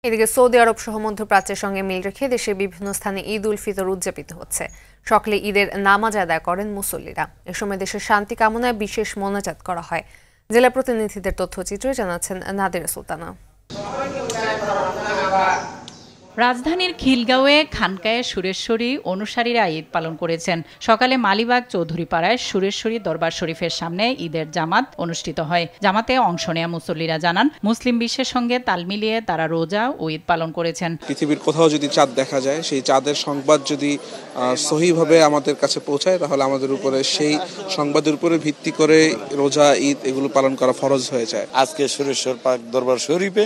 এদিকে সৌদি আরব সহ মধ্যপ্রাচ্যের সঙ্গে মিল রেখে দেশের বিভিন্ন স্থানে ঈদ উল ফিতর উদযাপিত হচ্ছে। সকালে ঈদের নামাজ আদায় করেন মুসল্লিরা। এ সময় দেশের শান্তি কামনায় বিশেষ মোনাজাত করা হয়। জেলা প্রতিনিধিদের তথ্যচিত্রে জানাচ্ছেন নাদিরা সুলতানা। রাজধানীর খিলগাঁওয়ে খানকায়ে সুরেশ্বরী অনুসারীরা ঈদ পালন করেছেন। সকালে মালিবাগ চৌধুরীপাড়ায় সুরেশ্বরী দরবার শরীফের সামনে ঈদের জামাত অনুষ্ঠিত হয়। জামাতে অংশ নেয়া মুসল্লিরা জানান, মুসলিম বিশ্বের সঙ্গে তাল মিলিয়ে তারা রোজা ও ঈদ পালন করেছেন। পৃথিবীর কোথাও যদি চাঁদ দেখা যায়, সেই চাঁদের সংবাদ যদি সহিভাবে আমাদের কাছে পৌঁছায়, তাহলে আমাদের উপরে সেই সংবাদের উপরে ভিত্তি করে রোজা, ঈদ এগুলো পালন করা ফরজ হয়ে যায়। আজকে সুরেশ্বর পাক দরবার শরীফে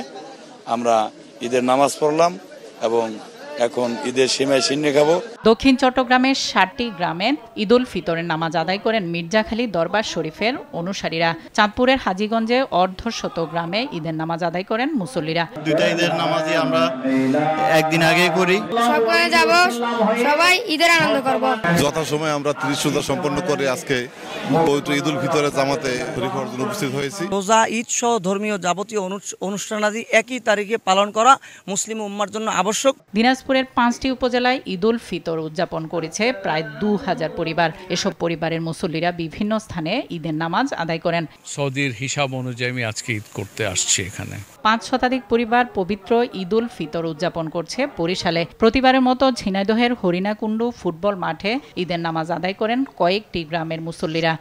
আমরা ঈদের নামাজ পড়লাম এবং এখন ঈদের সেমাই ছিন্নে খাবো। দক্ষিণ চট্টগ্রামের 60টি গ্রামে ঈদ উল ফিতরের নামাজ আদায় করেন মির্জাখালী দরবার শরীফের অনুসারীরা। চাঁদপুরের হাজীগঞ্জে অর্ধশত গ্রামে ঈদের নামাজ আদায় করেন মুসল্লিরা। দুইটা ঈদের নামাজই আমরা একদিন আগে করি। সবাই যাব, সবাই ঈদের আনন্দ করব। যথাসময়ে আমরা 30 রোজা সম্পন্ন করে আজকে পবিত্র ঈদ উল ফিতরের জামাতে শরীফ অর্জনে উপস্থিত হয়েছি। রোজা, ঈদ সহ ধর্মীয় যাবতীয় অনুষ্ঠানাদি একই তারিখে পালন করা মুসলিম উম্মার জন্য আবশ্যক। দিনাজপুরের 5টি উপজেলায় ঈদ উল ফিতর উদযাপন করেছে প্রায় 2000 পরিবার। এসব পরিবারের মুসল্লিরা বিভিন্ন স্থানে ঈদের নামাজ আদায় করেন। সৌদির হিসাব অনুযায়ী আমি আজকে ঈদ করতে আসছি এখানে। 5 শতাধিক পরিবার পবিত্র ঈদ উল ফিতর উদযাপন করছে বরিশালে। প্রতিবারের মতো ঝিনাইদহের হরিণাকুণ্ডু ফুটবল মাঠে ঈদের নামাজ আদায় করেন কয়েকটি গ্রামের মুসল্লিরা।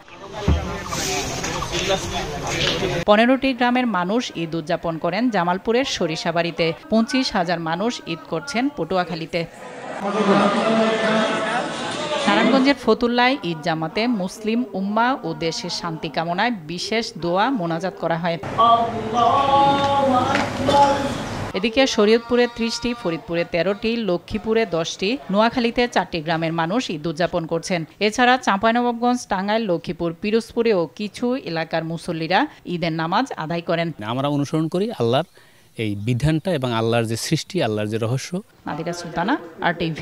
15টি গ্রামের মানুষ ঈদ উদযাপন করেন জামালপুরের সরিষাবাড়িতে। 25,000 মানুষ ঈদ করছেন পটুয়াখালীতে। নারায়ণগঞ্জের ফতুল্লায় ঈদ জামাতে মুসলিম উম্মা ও দেশের শান্তি কামনায় বিশেষ দোয়া মোনাজাত করা হয়। এদিকে শরীয়তপুরে 30টি, ফরিদপুরে 13টি, লক্ষ্মীপুরে 10টি, নোয়াখালীতে 4টি গ্রামের মানুষ ঈদ উদযাপন করছেন। এছাড়া চাঁপাইনবাবগঞ্জ, টাঙ্গাইল, লক্ষ্মীপুর, পিরোজপুরে ও কিছু এলাকার মুসল্লিরা ঈদের নামাজ আদায় করেন। আমরা অনুসরণ করি আল্লাহর এই বিধানটা এবং আল্লাহর যে সৃষ্টি, আল্লাহর যে রহস্য। নাদিরা সুলতানা, RTV।